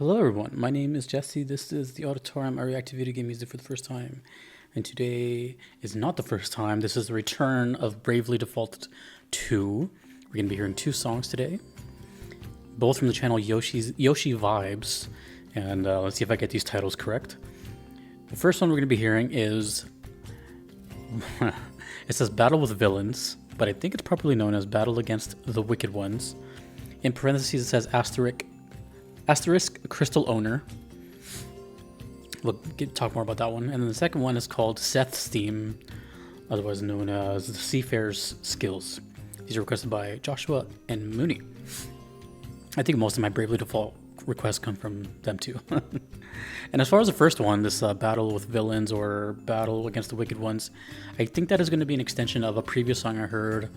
Hello everyone, my name is Jesse. This is the Auditorium. I react to video game music for the first time. And today is not the first time. This is the return of Bravely Default 2. We're going to be hearing two songs today. Both from the channel Yoshi Vibes. And let's see if I get these titles correct. The first one we're going to be hearing is... it says Battle with Villains, but I think it's properly known as Battle Against the Wicked Ones. In parentheses it says Asterisk Crystal Owner. We'll talk more about that one. And then the second one is called Seth's Theme, otherwise known as the Seafarer's Skills. These are requested by Joshua and Mooney. I think most of my Bravely Default requests come from them too. And as far as the first one, this Battle with Villains or Battle Against the Wicked Ones, I think that is going to be an extension of a previous song I heard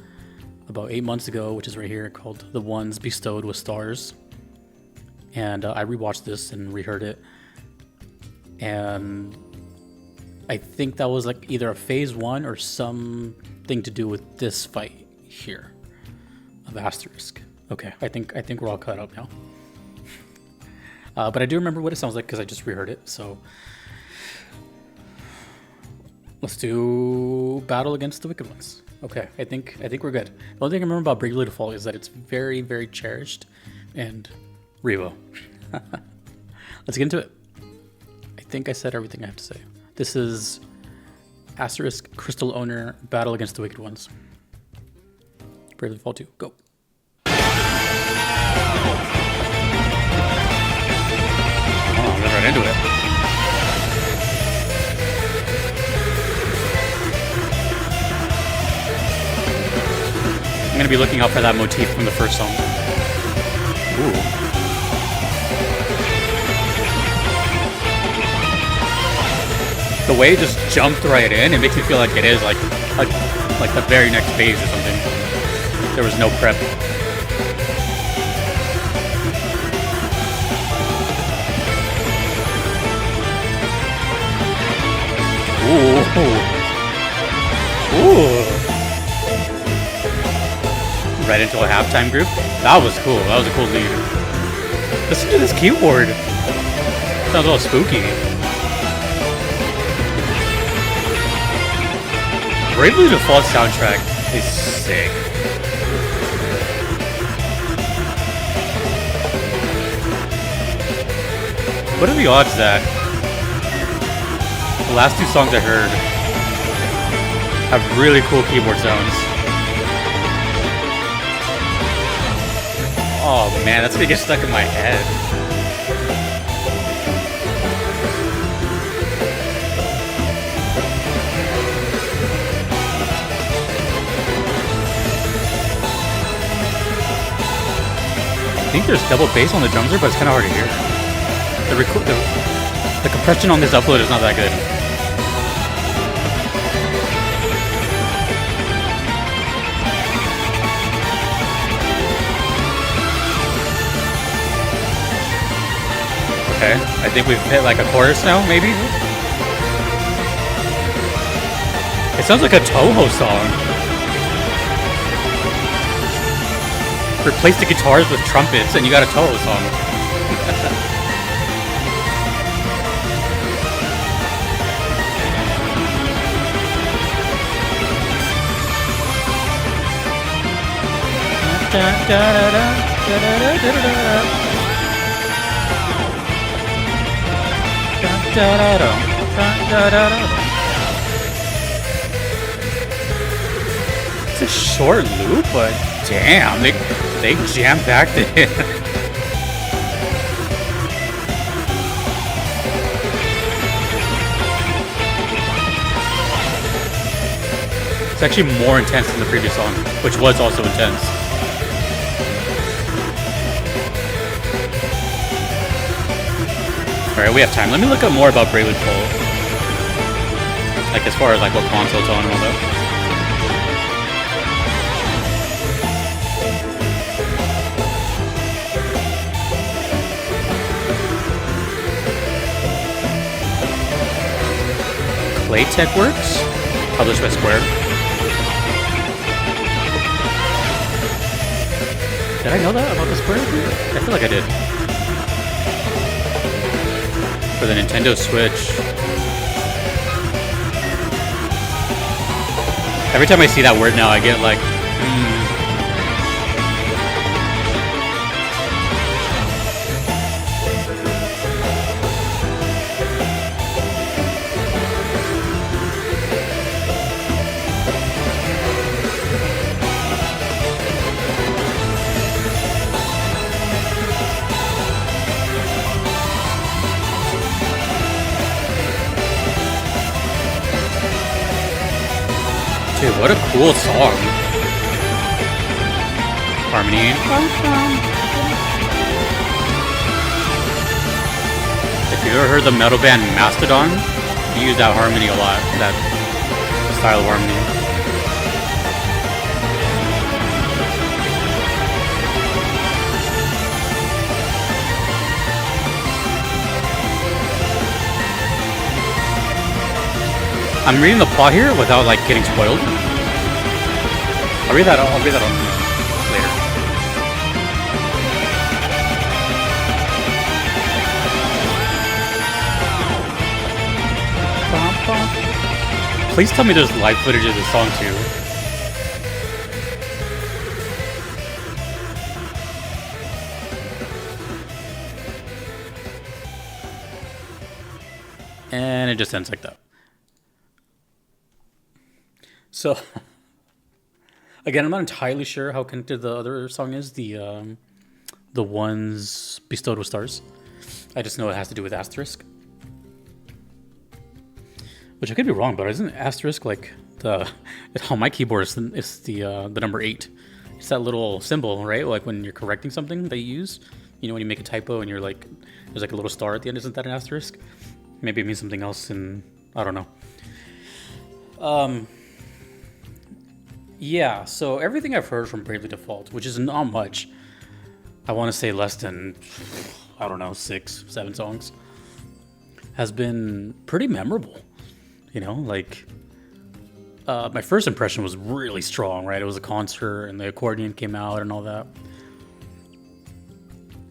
about 8 months ago, which is right here, called The Ones Bestowed with Stars. And I rewatched this and reheard it, and I think that was like either a phase one or something to do with this fight here of Asterisk. Okay, I think we're all caught up now. But I do remember what it sounds like because I just reheard it. So let's do Battle Against the Wicked Ones. Okay, I think we're good. The only thing I remember about Bravely Default is that it's very, very cherished and Revo. Let's get into it. I think I said everything I have to say. This is Asterisk Crystal Owner Battle Against the Wicked Ones. Bravely Default 2. Go. Oh, I'm right into it. I'm gonna be looking out for that motif from the first song. Ooh. The way it just jumped right in, it makes me feel like it is like the very next phase or something. There was no prep. Ooh. Ooh. Right into a halftime group. That was cool. That was a cool lead. Listen to this keyboard. Sounds all spooky. Bravely Default soundtrack is sick. What are the odds that the last two songs I heard have really cool keyboard sounds? Oh man, that's gonna get stuck in my head. I think there's double bass on the drums there, but it's kind of hard to hear. The compression on this upload is not that good. Okay, I think we've hit like a chorus now, maybe? It sounds like a Toho song. Replace the guitars with trumpets and you got a Toho song. It's a short loop, but damn, they jam-packed it in. It's actually more intense than the previous song, which was also intense. Alright, we have time. Let me look up more about Bravely Default. Like as far as like what console it's on and all that. Playtech Works, published by Square. Did I know that about the Square? I feel like I did. for the Nintendo Switch. Every time I see that word now, I get like, dude, what a cool song. Harmony. If you ever heard the metal band Mastodon, you use that harmony a lot, that style of harmony. I'm reading the plot here without like getting spoiled. I'll read that on later. Please tell me there's live footage of this song too. And it just ends like that. So, again, I'm not entirely sure how connected the other song is, the ones bestowed with stars. I just know it has to do with asterisk. Which I could be wrong, but isn't asterisk like on my keyboard it's the number 8. It's that little symbol, right? Like when you're correcting something that you use. You know, when you make a typo and you're like, there's like a little star at the end. Isn't that an asterisk? Maybe it means something else, and I don't know. Yeah, so everything I've heard from Bravely Default, which is not much, I want to say less than, I don't know, 6, 7 songs, has been pretty memorable. You know, like, my first impression was really strong, right? It was a concert and the accordion came out and all that.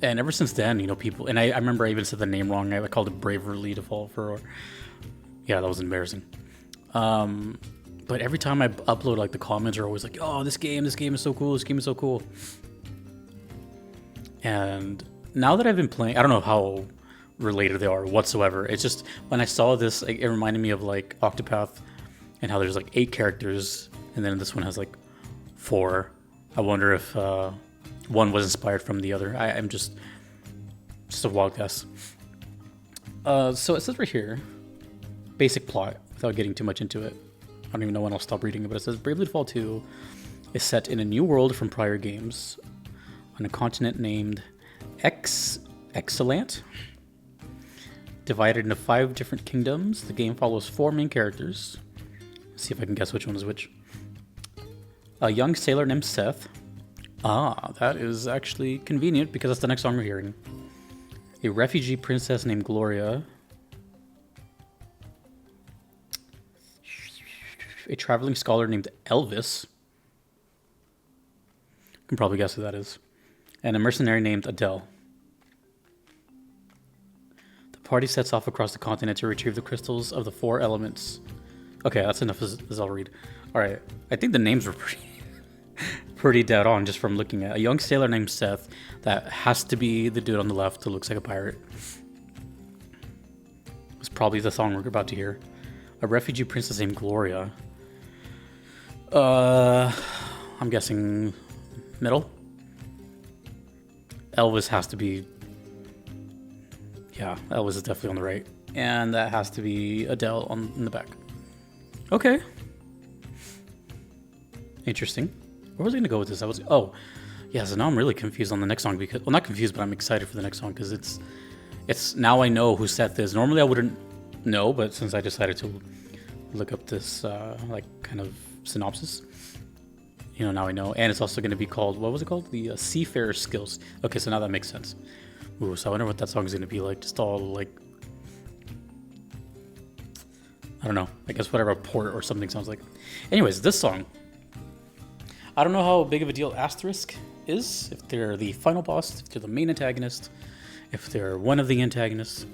And ever since then, you know, people, and I remember I even said the name wrong. I called it Bravely Default yeah, that was embarrassing. But every time I upload, like, the comments are always like, oh, this game is so cool, this game is so cool. And now that I've been playing, I don't know how related they are whatsoever. It's just, when I saw this, like, it reminded me of, like, Octopath, and how there's, like, 8 characters, and then this one has, like, 4. I wonder if one was inspired from the other. I'm just a wild guess. So it says right here, basic plot, without getting too much into it. I don't even know when I'll stop reading it, but it says Bravely Default 2 is set in a new world from prior games on a continent named Excellent. Divided into 5 different kingdoms, the game follows 4 main characters. Let's see if I can guess which one is which. A young sailor named Seth. Ah, that is actually convenient because that's the next song we're hearing. A refugee princess named Gloria. A traveling scholar named Elvis. You can probably guess who that is. And a mercenary named Adele. The party sets off across the continent to retrieve the crystals of the 4 elements. Okay, that's enough as I'll read. Alright, I think the names were pretty dead on just from looking at. A young sailor named Seth. That has to be the dude on the left who looks like a pirate. It's probably the song we're about to hear. A refugee princess named Gloria. I'm guessing middle. Elvis has to be... Yeah, Elvis is definitely on the right. And that has to be Adele in the back. Okay. Interesting. Where was I going to go with this? Oh, yeah, so now I'm really confused on the next song because... Well, not confused, but I'm excited for the next song because it's now I know who Seth is. Normally I wouldn't know, but since I decided to look up this, like, kind of synopsis, you know, now I know. And it's also going to be called... What was it called? The Seafarer Skills. Okay, so now that makes sense. Ooh, so I wonder what that song is going to be like. Just all, like... I don't know. I guess whatever a port or something sounds like. Anyways, this song... I don't know how big of a deal Asterisk is. If they're the final boss, if they're the main antagonist, if they're one of the antagonists.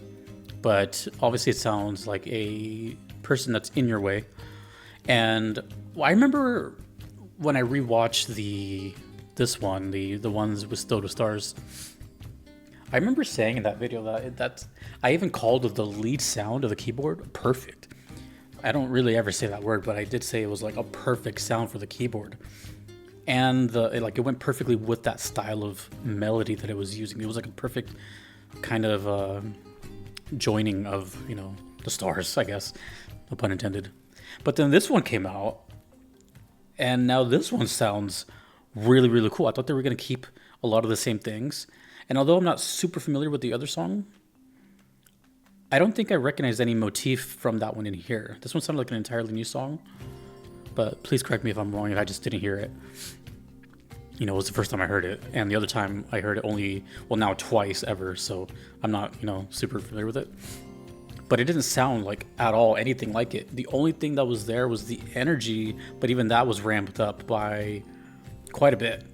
but obviously it sounds like a person that's in your way. And I remember when I rewatched this one, the ones with Stilled with Stars, I remember saying in that video that I even called the lead sound of the keyboard perfect. I don't really ever say that word, but I did say it was like a perfect sound for the keyboard. And it went perfectly with that style of melody that it was using. It was like a perfect kind of joining of, the stars, I guess, no pun intended. But then this one came out, and now this one sounds really, really cool. I thought they were going to keep a lot of the same things. And although I'm not super familiar with the other song, I don't think I recognize any motif from that one in here. This one sounded like an entirely new song. But please correct me if I'm wrong, if I just didn't hear it. It was the first time I heard it. And the other time I heard it only, now twice ever. So I'm not, super familiar with it. But it didn't sound like at all anything like it. The only thing that was there was the energy. But even that was ramped up by quite a bit.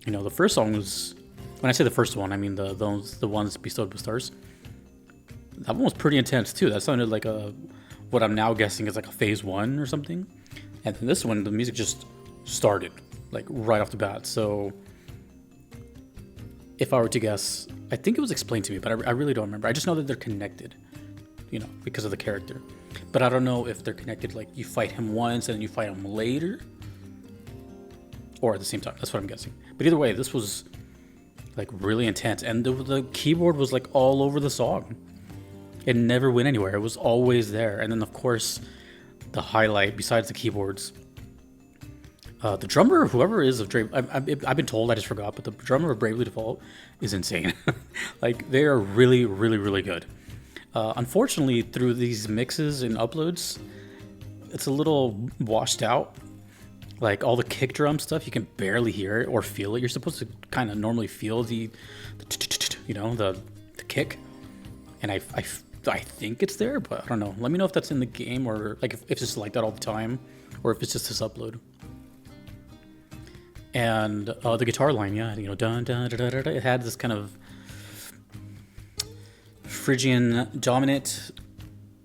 The first song was, when I say the first one, I mean the ones Bestowed with Stars. That one was pretty intense too. That sounded like what I'm now guessing is like a phase 1 or something. And then this one, the music just started, like right off the bat. So if I were to guess, I think it was explained to me, but I really don't remember. I just know that they're connected, because of the character. But I don't know if they're connected, like you fight him once and then you fight him later, or at the same time. That's what I'm guessing. But either way, this was like really intense. And the keyboard was like all over the song. It never went anywhere. It was always there. And then, of course, the highlight, besides the keyboards, the drummer, whoever is of I've been told, I just forgot, but the drummer of Bravely Default is insane. Like, they are really, really, really good. Unfortunately, through these mixes and uploads, it's a little washed out. Like, all the kick drum stuff, you can barely hear it or feel it. You're supposed to kind of normally feel the kick. And I think it's there, but I don't know. Let me know if that's in the game, or like if it's just like that all the time, or if it's just this upload. And the guitar line, yeah, dun, dun, da, da, da, da, it had this kind of Phrygian dominant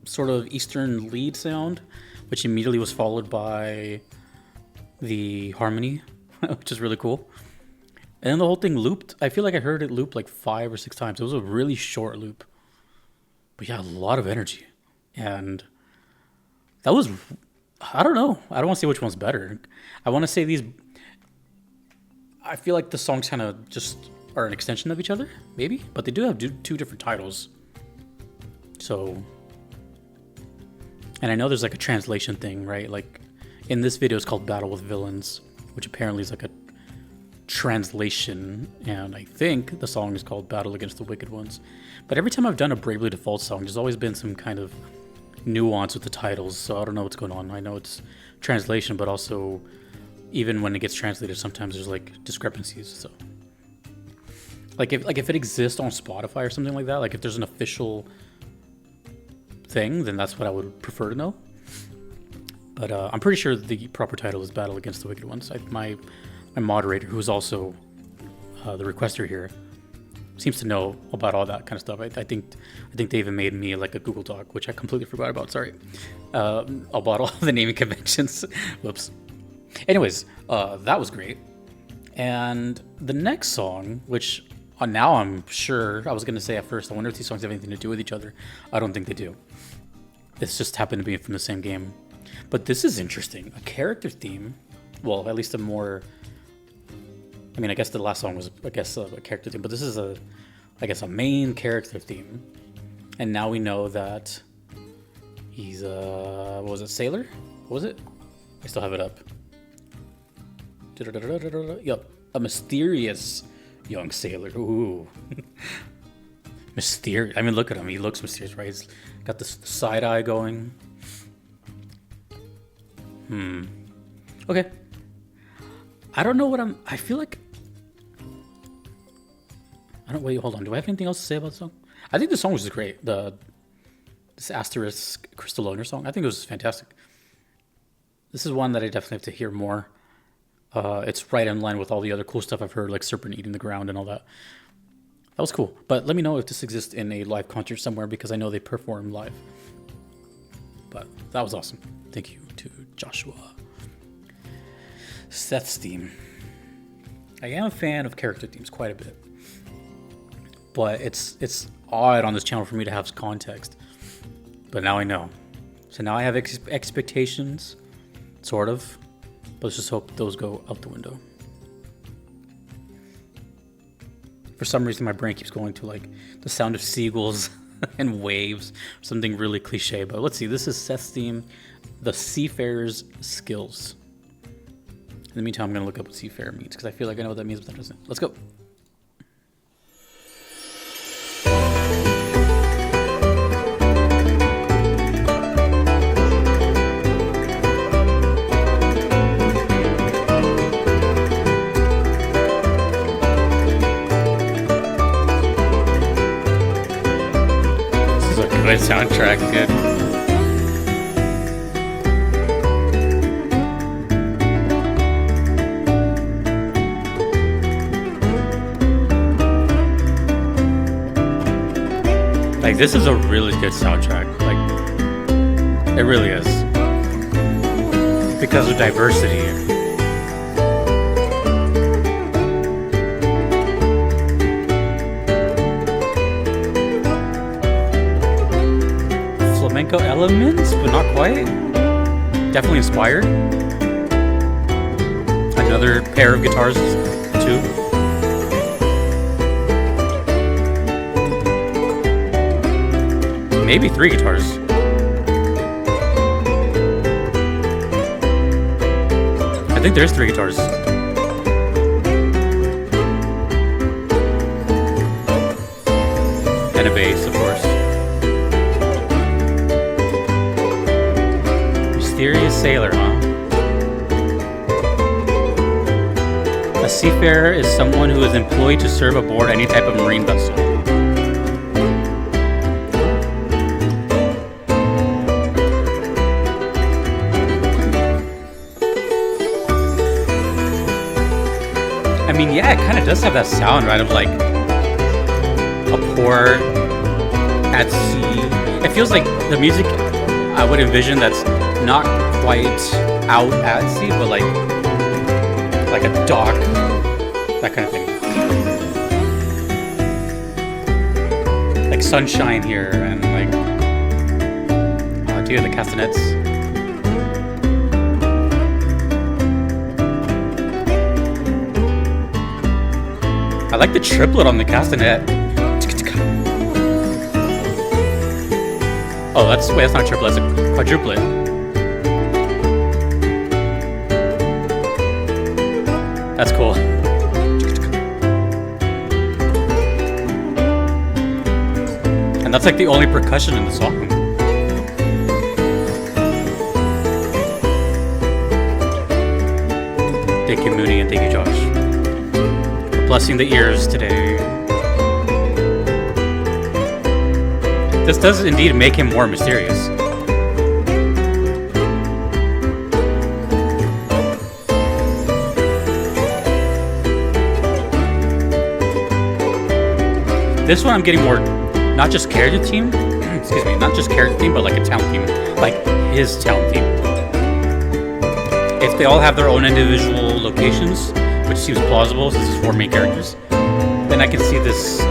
sort of Eastern lead sound, which immediately was followed by the harmony, which is really cool. And then the whole thing looped. I feel like I heard it loop like 5 or 6 times. It was a really short loop. But yeah, a lot of energy. And that was, I don't know. I don't want to say which one's better. I want to say these, I feel like the songs kind of just are an extension of each other, maybe. But they do have 2 different titles. So, and I know there's like a translation thing, right? Like in this video, it's called Battle with Villains, which apparently is like a translation, and I think the song is called Battle Against the Wicked Ones. But every time I've done a Bravely Default song, there's always been some kind of nuance with the titles, so I don't know what's going on. I know it's translation, but also even when it gets translated, sometimes there's like discrepancies. So like if it exists on Spotify or something like that, like if there's an official thing, then that's what I would prefer to know. But I'm pretty sure the proper title is Battle Against the Wicked Ones. My moderator, who's also the requester here, seems to know about all that kind of stuff. I think they even made me like a Google Doc, which I completely forgot about. Sorry, about all the naming conventions. Whoops. Anyways, that was great. And the next song, which now I'm sure, I was gonna say at first, I wonder if these songs have anything to do with each other. I don't think they do. This just happened to be from the same game. But this is interesting. A character theme. Well, at least a more. I mean, I guess the last song was, a character theme, but this is a main character theme. And now we know that he's what was it, sailor? What was it? I still have it up. Yep, a mysterious young sailor. Ooh. Mysterious. I mean, look at him. He looks mysterious, right? He's got this side eye going. Okay. I don't know what I feel like. Wait, hold on. Do I have anything else to say about the song? I think the song was just great. This Asterisk Crystal Owner song. I think it was fantastic. This is one that I definitely have to hear more. It's right in line with all the other cool stuff I've heard, like Serpent Eating the Ground and all that. That was cool. But let me know if this exists in a live concert somewhere, because I know they perform live. But that was awesome. Thank you to Joshua. Seth's theme. I am a fan of character themes quite a bit. But it's odd on this channel for me to have context. But now I know. So now I have expectations, sort of. But let's just hope those go out the window. For some reason, my brain keeps going to like the sound of seagulls and waves, something really cliche. But let's see. This is Seth's theme, the Seafarer's skills. In the meantime, I'm gonna look up what Seafarer means because I feel like I know what that means, but that doesn't. Let's go. Good soundtrack, dude. Like, this is a really good soundtrack. Like, it really is. Because of diversity. Flamenco elements, but not quite. Definitely inspired. Another pair of guitars, too. Maybe 3 guitars. I think there's 3 guitars. And a bass, of course. Mysterious sailor, huh? A seafarer is someone who is employed to serve aboard any type of marine vessel. I mean, yeah, it kind of does have that sound, right, of like a port at sea. It feels like the music I would envision that's not quite out at sea, but like a dock, that kind of thing. Like sunshine here and like, dude, the castanets. I like the triplet on the castanet. Oh, that's not a triplet, that's a quadruplet. That's cool. And that's like the only percussion in the song. Thank you, Mooney, and thank you, Josh, for blessing the ears today. This does indeed make him more mysterious. This one I'm getting more, not just character theme, excuse me, not just character theme, but like a town theme, like his town theme. If they all have their own individual locations, which seems plausible since it's 4 main characters, then I can see this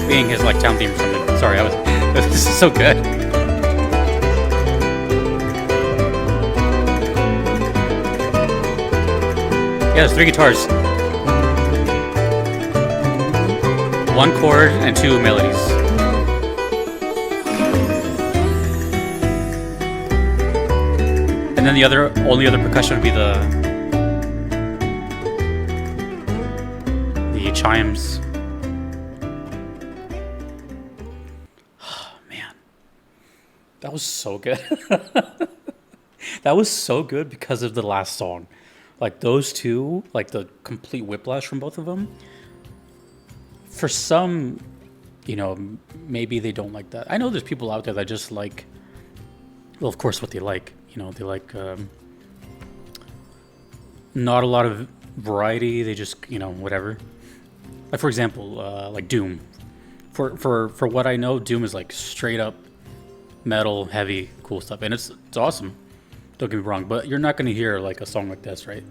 being his like town theme or something. Sorry, this is so good. Yeah, there's 3 guitars. 1 chord and 2 melodies. And then the only other percussion would be the chimes. Oh, man. That was so good. That was so good because of the last song. Like those two, like the complete whiplash from both of them. For some, you know, maybe they don't like that. I know there's people out there that just like, well, of course, what they like. You know, they like not a lot of variety. They just, whatever. Like for example, like Doom. For what I know, Doom is like straight up metal, heavy, cool stuff, and it's awesome. Don't get me wrong, but you're not gonna hear like a song like this, right?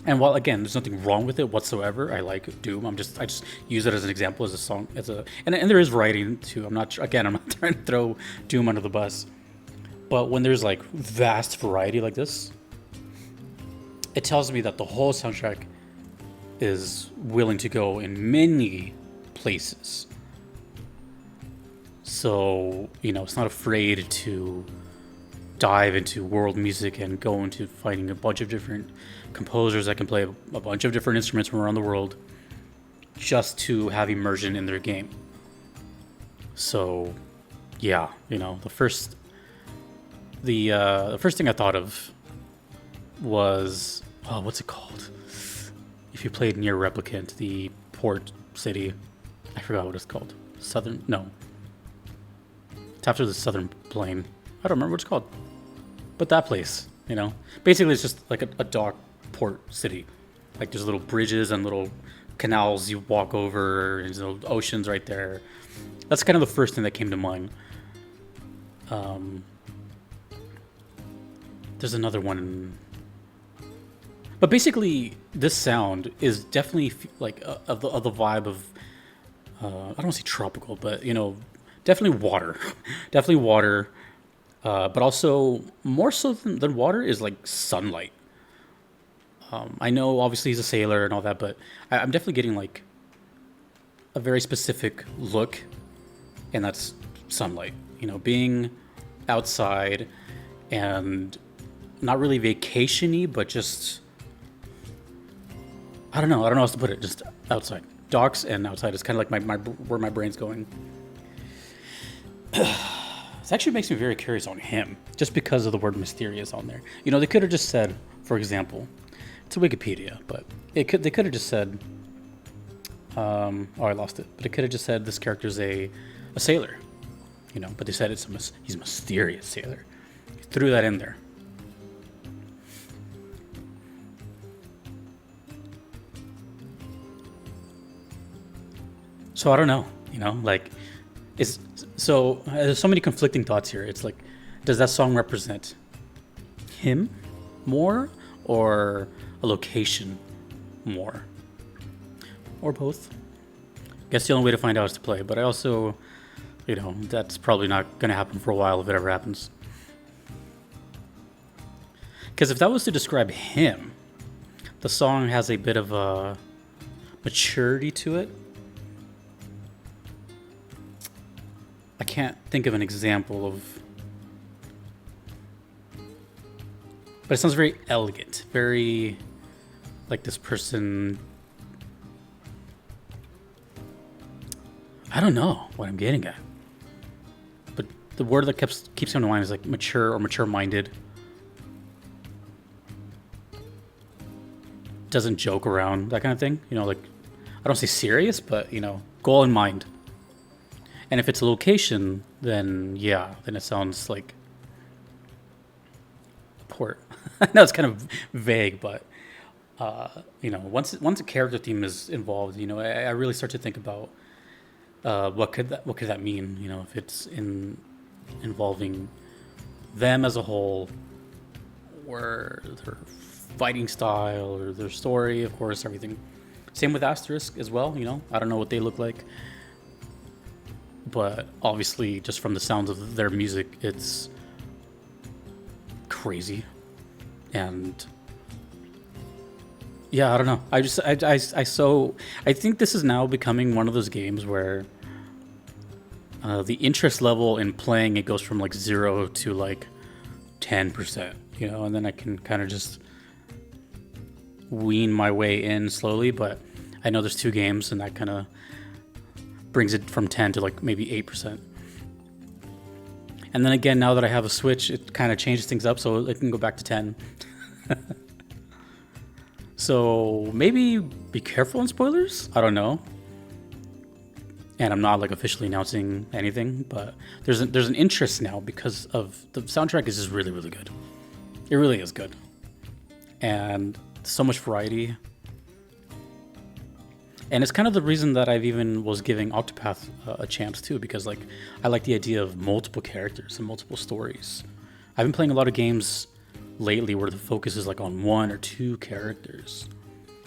And while again, there's nothing wrong with it whatsoever. I like Doom. I just use it as an example, as a song, and there is variety too. I'm not trying to throw Doom under the bus, but when there's like vast variety like this, it tells me that the whole soundtrack is willing to go in many places. So it's not afraid to dive into world music and go into finding a bunch of different composers that can play a bunch of different instruments from around the world just to have immersion in their game. So yeah, the first thing I thought of was, oh, what's it called? If you played Near Replicant, the port city, I forgot what it's called. It's after the Southern Plain. I don't remember what it's called. But that place, basically it's just like a dock port city. Like there's little bridges and little canals you walk over, and there's little oceans right there. That's kind of the first thing that came to mind. There's another one. But basically, this sound is definitely like of the vibe of, I don't want to say tropical, but definitely water. Definitely water. But also, more so than water, is like sunlight. I know, obviously, he's a sailor and all that, but I'm definitely getting like a very specific look, and that's sunlight. Being outside and not really vacation-y, but just, I don't know how else to put it, just outside. Docks and outside is kind of like my where my brain's going. This actually makes me very curious on him, just because of the word mysterious on there. They could have just said, for example, it's a Wikipedia, but they could have just said, oh, I lost it. But it could have just said this character's a sailor, But they said he's a mysterious sailor. Threw that in there. So I don't know, there's so many conflicting thoughts here. It's like, does that song represent him more, or a location more, or both? Guess the only way to find out is to play. But I also, that's probably not going to happen for a while, if it ever happens. Because if that was to describe him, the song has a bit of a maturity to it. I can't think of an example of, but it sounds very elegant, very like this person. I don't know what I'm getting at, but the word that keeps coming to mind is like mature or mature-minded. Doesn't joke around, that kind of thing. Like, I don't say serious, but goal in mind. And if it's a location, then then it sounds like port. I know it's kind of vague, but once a character theme is involved, I really start to think about what could that mean? If it's involving them as a whole, or their fighting style, or their story, of course, everything. Same with Asterisk as well. I don't know what they look like. But obviously, just from the sounds of their music, it's crazy. And yeah, I don't know. I think this is now becoming one of those games where the interest level in playing it goes from like 0 to like 10%, and then I can kind of just wean my way in slowly. But I know there's 2 games, and that kind of brings it from 10 to like maybe 8%. And then again, now that I have a Switch, it kind of changes things up, so it can go back to 10. So maybe be careful on spoilers. I don't know. And I'm not like officially announcing anything, but there's an interest now because of the soundtrack is just really, really good. It really is good. And So much variety. And it's kind of the reason that I've even was giving Octopath a chance too, because like I like the idea of multiple characters and multiple stories. I've been playing a lot of games lately where the focus is like on one or two characters.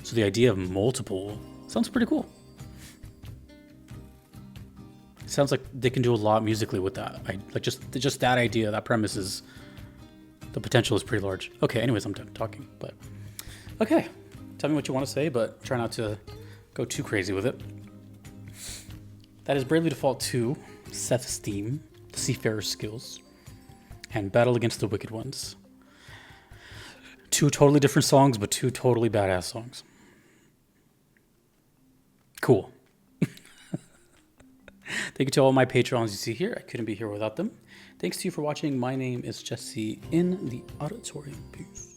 So the idea of multiple sounds pretty cool. Sounds like they can do a lot musically with that. Like just that idea, that premise is, the potential is pretty large. Okay, anyways, I'm done talking, but okay. Tell me what you want to say, but try not to go too crazy with it. That is Bravely Default 2, Seth's theme, the Seafarer skills, and Battle Against the Wicked Ones. Two totally different songs, but two totally badass songs. Cool. Thank you to all my patrons you see here. I couldn't be here without them. Thanks to you for watching. My name is Jesse in the auditorium. Peace.